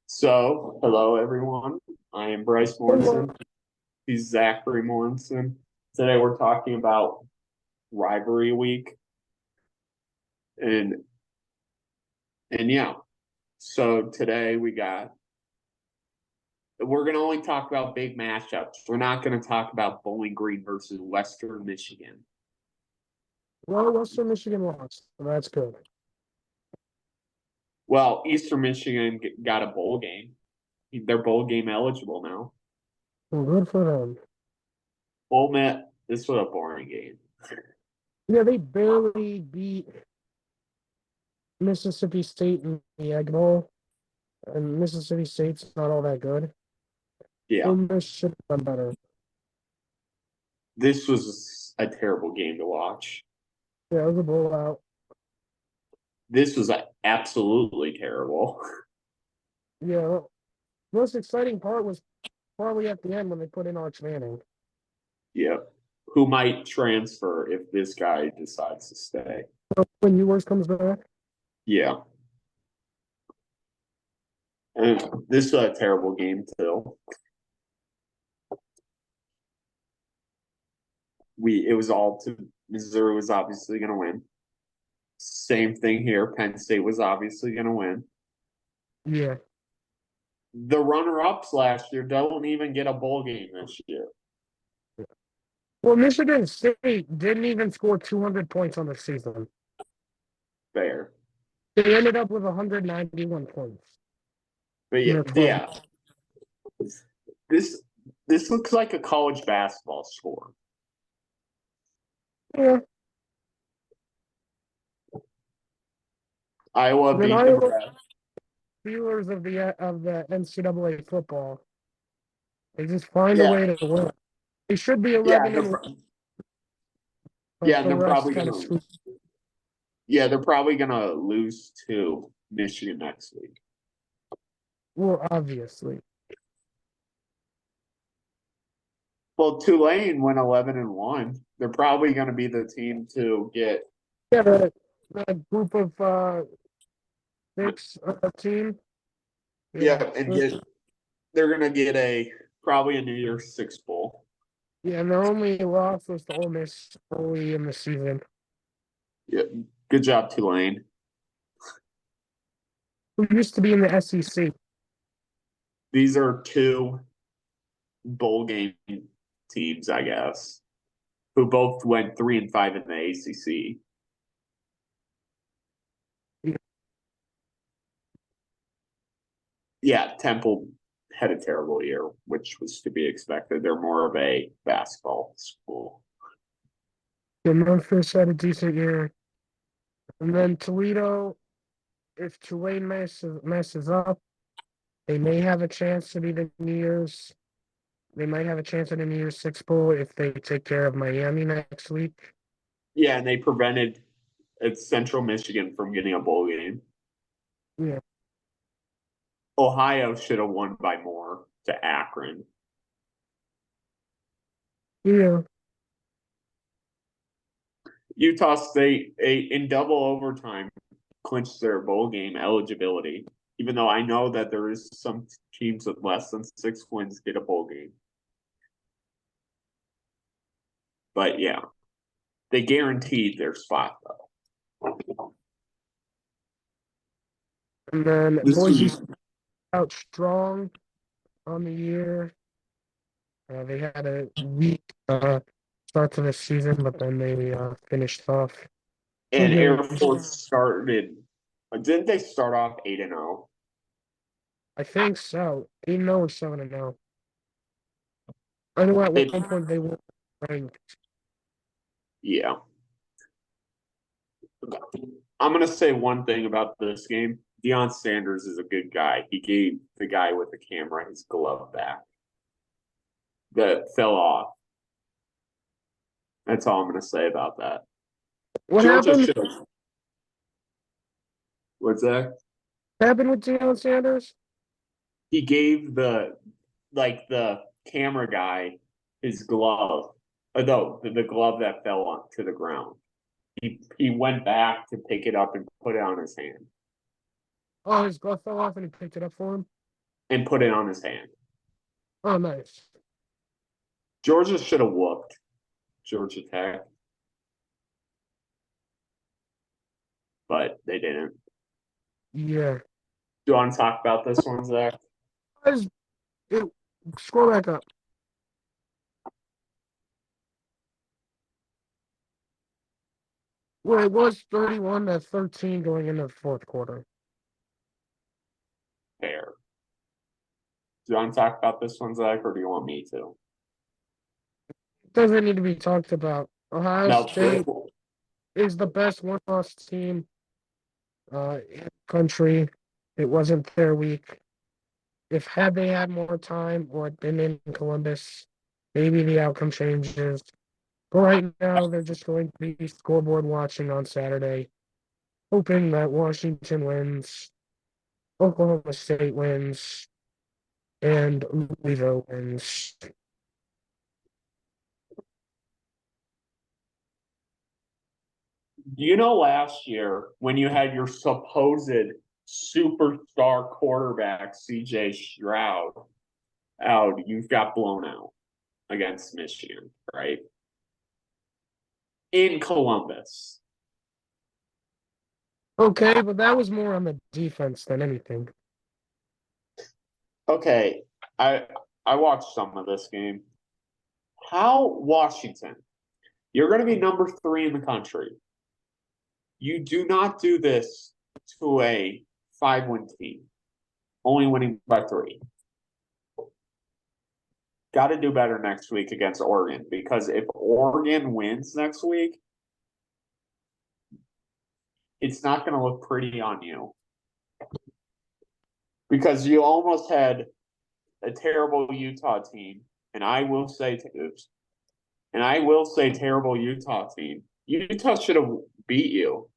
So, hello everyone. I am Bryce Morrison. He's Zachary Morrison. Today we're talking about Rivalry Week, and yeah. So today we're gonna only talk about big matchups. We're not gonna talk about Bowling Green versus Western Michigan. Well, Western Michigan lost, so that's good. Well, Eastern Michigan got a bowl game. They're bowl game eligible now. Well, good for them. Ole Miss. This was a boring game. Yeah, they barely beat Mississippi State in the Egg Bowl, and Mississippi State's not all that good. Yeah, Ole Miss should have done better. this was a terrible game to watch. Yeah, it was a blowout. This was absolutely terrible. Yeah, the most exciting part was probably at the end when they put in Arch Manning. Yeah. Who might transfer if this guy decides to stay. When Ewers comes back, Yeah. And this was a terrible game too. It was all to Missouri was obviously gonna win. Same thing here. Penn State was obviously gonna win. yeah. The runner ups last year don't even get a bowl game this year. Well, Michigan State didn't even score 200 points on the season. Fair. They ended up with 191 points But in yeah, their 12. yeah. This this looks like a college basketball score. Yeah. Iowa And then beat Iowa Nebraska. Steelers of the NCAA football. They just find a Yeah, way to win. They should be yeah, 11 and one, but and the they're rest probably kind of gonna screwed. Yeah, they're probably gonna lose to Michigan next week. Well, obviously. Well, Tulane went 11-1. They're probably gonna be the team to get. Yeah, the group of six team. Yeah. Yeah, and get. They're gonna get probably a New Year's Six bowl. Yeah, and their only loss was to Ole Miss early in the season. Yeah, good job, Tulane. Who used to be in the SEC. These are two bowl game teams, I guess, who both went 3-5 in the ACC. Yeah, Temple had a terrible year, which was to be expected. They're more of a basketball school. The Memphis had a decent year. And then Toledo, if Tulane messes up, they may have a chance to be the New Year's. They might have a chance at a New Year's Six bowl if they take care of Miami next week. Yeah, and they prevented Central Michigan from getting a bowl game. Yeah. Ohio should have won by more to Akron. Yeah. Utah State in double overtime clinched their bowl game eligibility, even though I know that there is some teams with less than 6 wins get a bowl game. But yeah, they guaranteed their spot though. And then This Boise was out strong on the year. They had a weak start to the season, but then they finished off. Two and Air games. Force started. Didn't they start off 8-0? I think so. 8-0 or 7-0. I know at They one point they were ranked. Yeah. I'm gonna say one thing about this game. Deion Sanders is a good guy. He gave the guy with the camera his glove back that fell off. That's all I'm gonna say about that. What Georgia happened? should have. What's that? Happened with Deion Sanders? He gave the camera guy his glove. No, the glove that fell to the ground. He went back to pick it up and put it on his hand. Oh, his glove fell off and he picked it up for him. and put it on his hand. Oh, nice. Georgia should have whooped Georgia Tech, but they didn't. Yeah. Do you want to talk about this one, Zach? Guys, scroll back up. Well, it was 31-13 going into the fourth quarter. Fair. Do you want to talk about this one, Zach, or do you want me to? Doesn't need to be talked about. Ohio No. State is the best one-loss team in the country. It wasn't their week. If had they had more time or had been in Columbus, maybe the outcome changes. But right now, they're just going to be scoreboard watching on Saturday, hoping that Washington wins, Oklahoma State wins, and Louisville wins. You know, last year when you had your supposed superstar quarterback CJ Stroud out, you got blown out against Michigan, right? In Columbus. Okay, but that was more on the defense than anything. Okay, I watched some of this game. How Washington? You're going to be number 3 in the country. You do not do this to a 5-win team, only winning by 3. Got to do better next week against Oregon, because if Oregon wins next week, it's not going to look pretty on you. Because you almost had a terrible Utah team, and I will say, terrible Utah team. Utah should have beat you,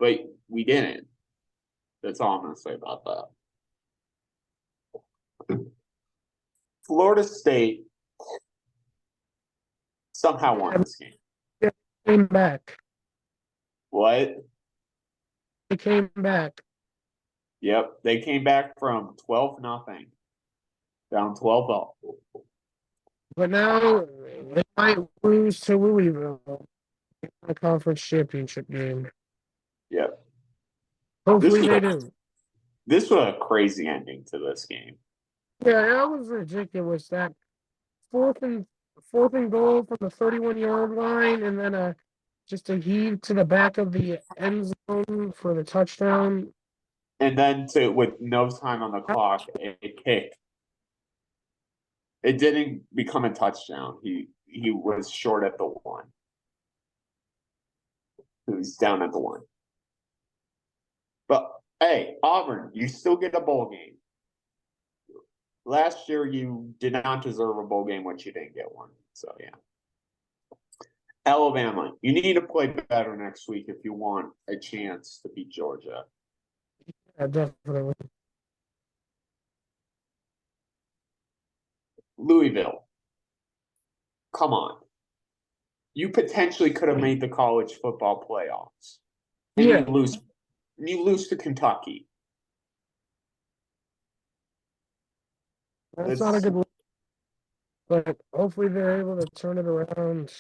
but we didn't. That's all I'm going to say about that. Florida State somehow won this game. They came back. What? They came back. Yep, they came back from 12-0, down 12-0. But now they might lose to Louisville in the conference championship game. Yep. Hopefully they do. This was a crazy ending to this game. Yeah, that was ridiculous. That fourth and goal from the 31-yard line, and then just a heave to the back of the end zone for the touchdown. And then with no time on the clock, it kicked. It didn't become a touchdown. He was short at the 1. He was down at the 1. But hey, Auburn, you still get a bowl game. Last year you did not deserve a bowl game, which you didn't get one. So yeah. Alabama, you need to play better next week if you want a chance to beat Georgia. Yeah, definitely. Louisville, come on. You potentially could have made the college football playoffs. And Yeah. you lose to Kentucky. That's not a good look. But hopefully they're able to turn it around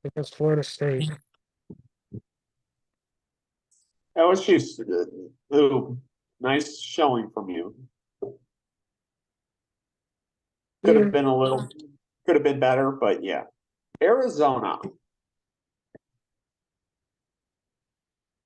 against Florida State. That was just a little nice showing from you. Could have been could have been better, but yeah. Arizona.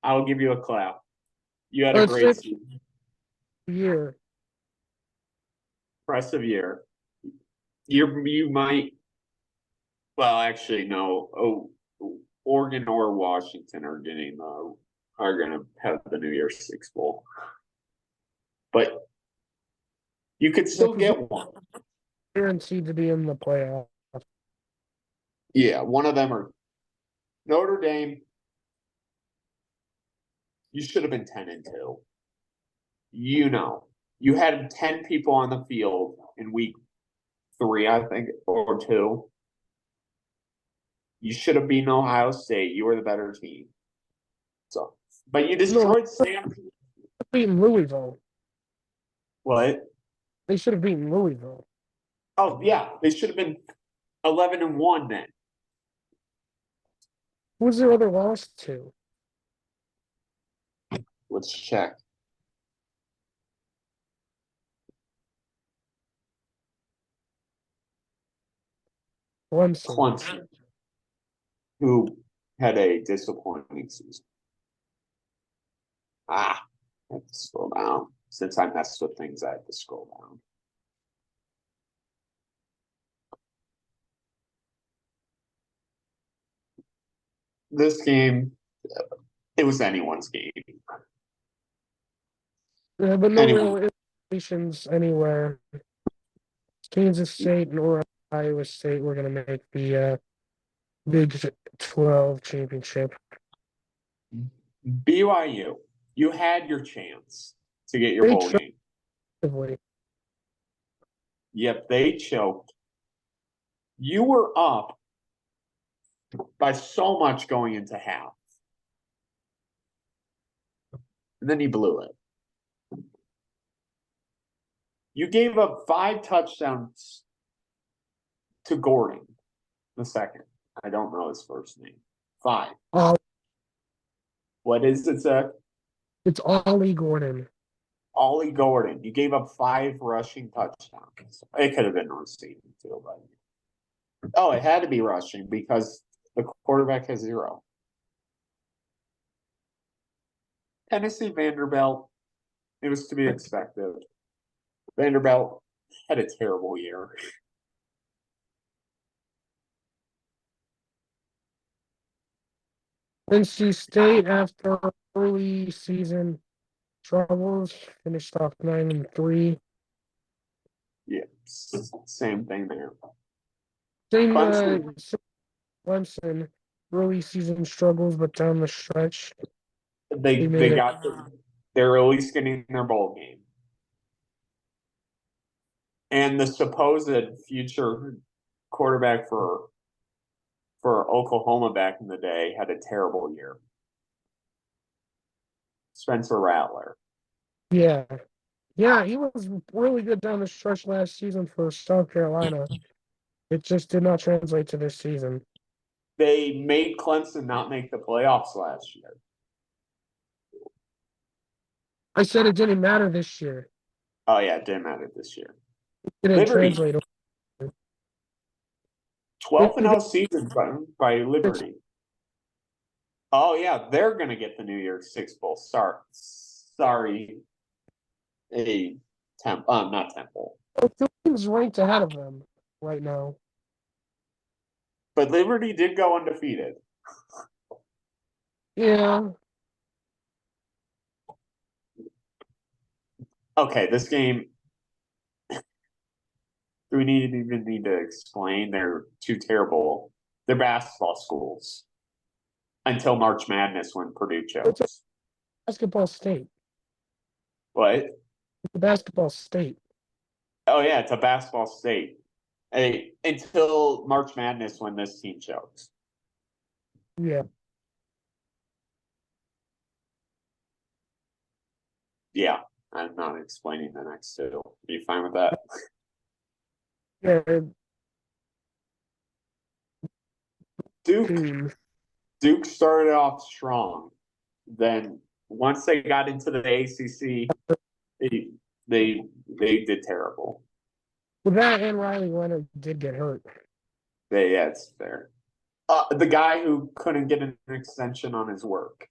I'll give you a clap. You had a great season. Year. Impressive year. You might, well, actually, no. Oregon or Washington are going to have the New Year's Six Bowl. But you could still get one. Guaranteed to be in the playoff. Yeah, one of them are Notre Dame. You should have been 10-2. You had 10 people on the field in week 3, I think, or 2. You should have beaten Ohio State. You were the better team. So, but you destroyed Stanford. Beating Louisville. What? They should have beaten Louisville. Oh, yeah, they should have been 11-1 then. Who was their other loss to? Let's check. Clemson. Clemson, who had a disappointing season. I have to scroll down. Since I messed with things, I have to scroll down. This game, it was anyone's game. Yeah, but no Anyone. real implications anywhere. Kansas State and Iowa State were going to make the Big 12 championship. BYU, you had your chance to get your They bowl game. choked. Yep, they choked. You were up by so much going into half. And then you blew it. You gave up 5 touchdowns to Gordon the second. I don't know his first name. 5. What is it, Zach? It's Ollie Gordon. Ollie Gordon. You gave up 5 rushing touchdowns. It could have been receiving too, but oh, it had to be rushing because the quarterback has 0. Tennessee Vanderbilt. It was to be expected. Vanderbilt had a terrible year. NC State, after early season troubles, finished off 9-3. Yeah, same thing there. Same Clemson, Clemson, early season struggles, but down the stretch, they made it. got they're at least getting their bowl game. And the supposed future quarterback for Oklahoma back in the day had a terrible year. Spencer Rattler. Yeah. Yeah, he was really good down the stretch last season for South Carolina. It just did not translate to this season. They made Clemson not make the playoffs last year. I said it didn't matter this year. Oh yeah, it didn't matter this year. It didn't Liberty, translate. 12-0 season by Liberty. Oh yeah, they're gonna get the New Year's Six Bowl. Sorry, not Temple, The team's ranked ahead of them right now. but Liberty did go undefeated. Yeah. Okay, this game. Do we even need to explain? They're two terrible. They're basketball schools until March Madness when Purdue It's a chokes. basketball state. What? It's a basketball state. Oh yeah, it's a basketball state. Hey, until March Madness when this team chokes. Yeah. Yeah, I'm not explaining the next two. Are you fine with that? Yeah. Duke started off strong. Then once they got into the ACC, they did terrible. Well, that and Riley Leonard did get hurt. Yeah, it's fair. The guy who couldn't get an extension on his work.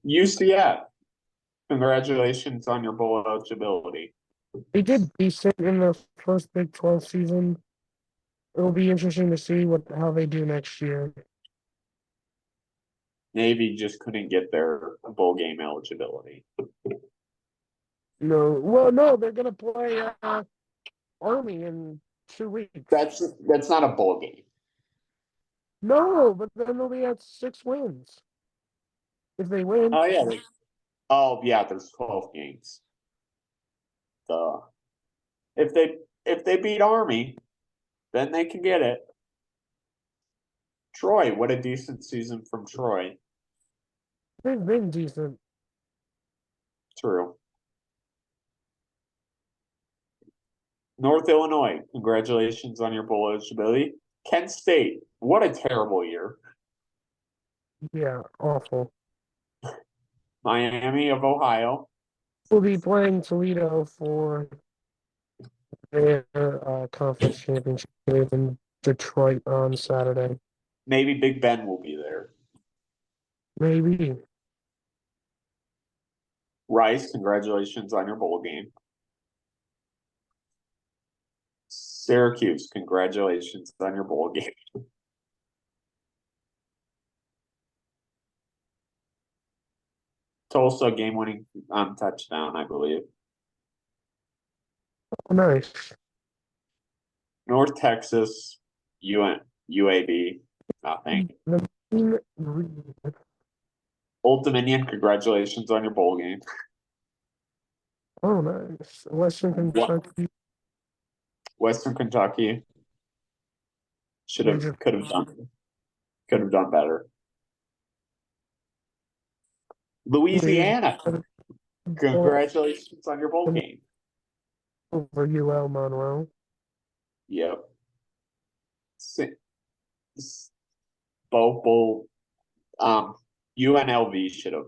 UCF. Congratulations on your bowl eligibility. They did decent in their first Big 12 season. It'll be interesting to see how they do next year. Navy just couldn't get their bowl game eligibility. No, well, no, they're gonna play Army in 2 weeks. That's not a bowl game. No, but then they'll be at 6 wins if they win. Oh yeah. Oh yeah. There's 12 games. If they beat Army, then they can get it. Troy, what a decent season from Troy. They've been decent. True. North Illinois, congratulations on your bowl eligibility. Kent State, what a terrible year. Yeah, awful. Miami of Ohio, We'll be playing Toledo for their conference championship game in Detroit on Saturday. maybe Big Ben will be there. Maybe. Rice, congratulations on your bowl game. Syracuse, congratulations on your bowl game. Tulsa, game-winning touchdown, I believe. Oh, nice. North Texas, UAB, nothing. The Mean Old Dominion, congratulations on your bowl game. Oh, nice. Western Kentucky. Western Kentucky Major. could have done better. Louisiana, congratulations on your bowl game. Over UL Monroe. Yep. Bowl. UNLV should have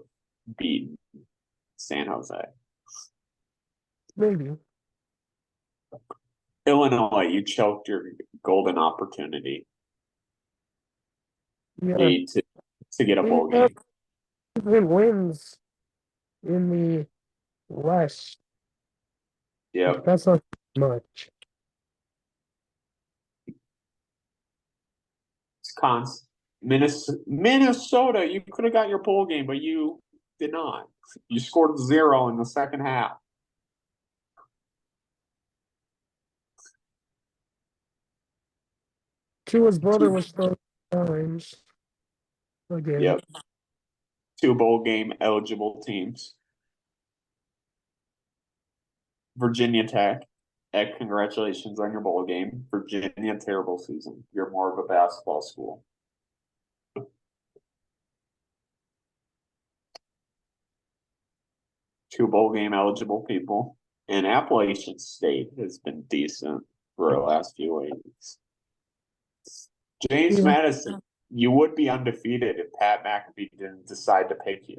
beaten San Jose. Maybe. Illinois, you choked your golden opportunity. Yeah. To get a bowl Yeah. game. Even wins in the West. Yep. That's not much. Wisconsin, Minnesota, you could have got your bowl game, but you did not. You scored 0 in the second half. Tua's brother was throwing times again. Yep. 2 bowl game eligible teams. Virginia Tech. Congratulations on your bowl game. Virginia, terrible season. You're more of a basketball school. Two bowl game eligible people. And Appalachian State has been decent for the last few weeks. James Yeah. Madison, you would be undefeated if Pat McAfee didn't decide to pick you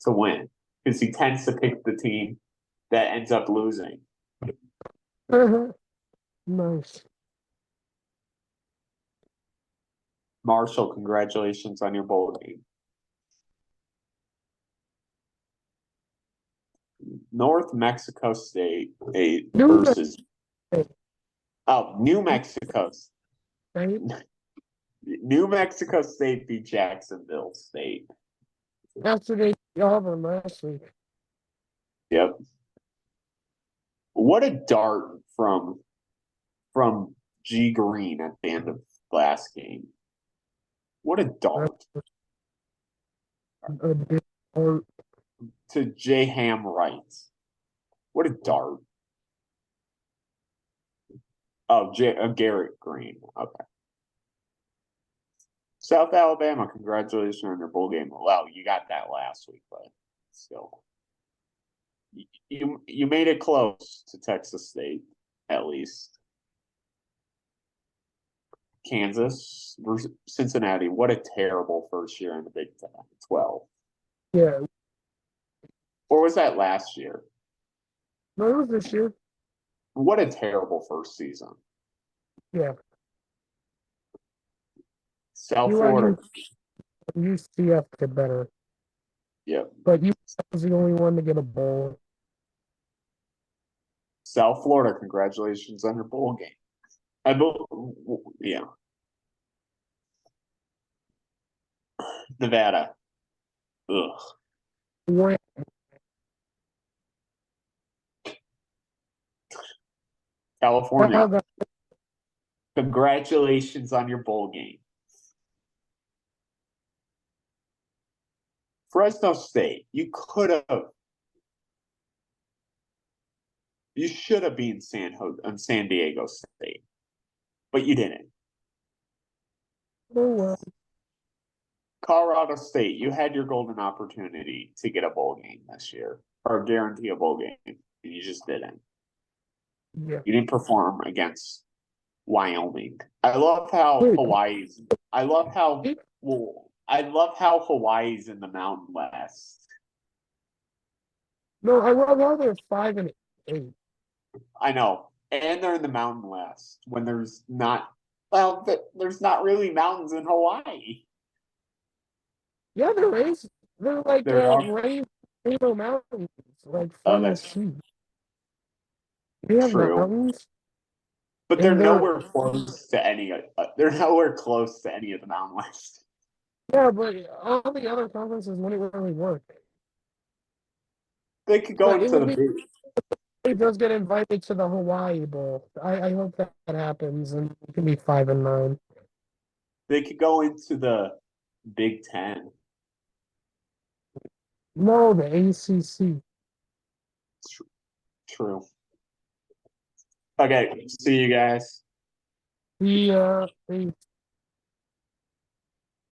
to win, because he tends to pick the team that ends up losing. Nice. Marshall, congratulations on your bowl game. North Mexico State versus New Mexico. Right? New Mexico State beat Jacksonville State. After they beat Auburn last week. Yep. What a dart from G Green at the end of last game. What a dart. A big part. To J Ham Wright. What a dart. Oh, Garrett Green. Okay. South Alabama, congratulations on your bowl game. Wow, you got that last week, but still. You made it close to Texas State, at least. Kansas versus Cincinnati. What a terrible first year in the Big 12. Yeah. Or was that last year? No, it was this year. What a terrible first season. Yeah. South Florida. UCF did better. Yep. But UCF was the only one to get a bowl. South Florida, congratulations on your bowl game. Yeah. Nevada. Ugh. When California. Congratulations on your bowl game. Fresno State, you should have been San Diego State, but you didn't. Oh, well. Colorado State, you had your golden opportunity to get a bowl game this year or guarantee a bowl game, and you just didn't. Yeah. You didn't perform against Wyoming. I love how Wait, Hawaii's. I love how wait. well. I love how Hawaii's in the Mountain West. No, I would rather 5-8. I know, and they're in the Mountain West when there's not. Well, there's not really mountains in Hawaii. Yeah, there is. They're like There are. Rainbow Mountains, like Oh, from the that's sea. They have true. mountains, But they're and they're nowhere close to any. They're nowhere close to any of the Mountain West. yeah, but all the other conferences wouldn't really work. They could go But it into would the be big. it does get invited to the Hawaii Bowl. I hope that happens and it can be 5-9. They could go into the Big Ten. No, the ACC. True. Okay, see you guys. The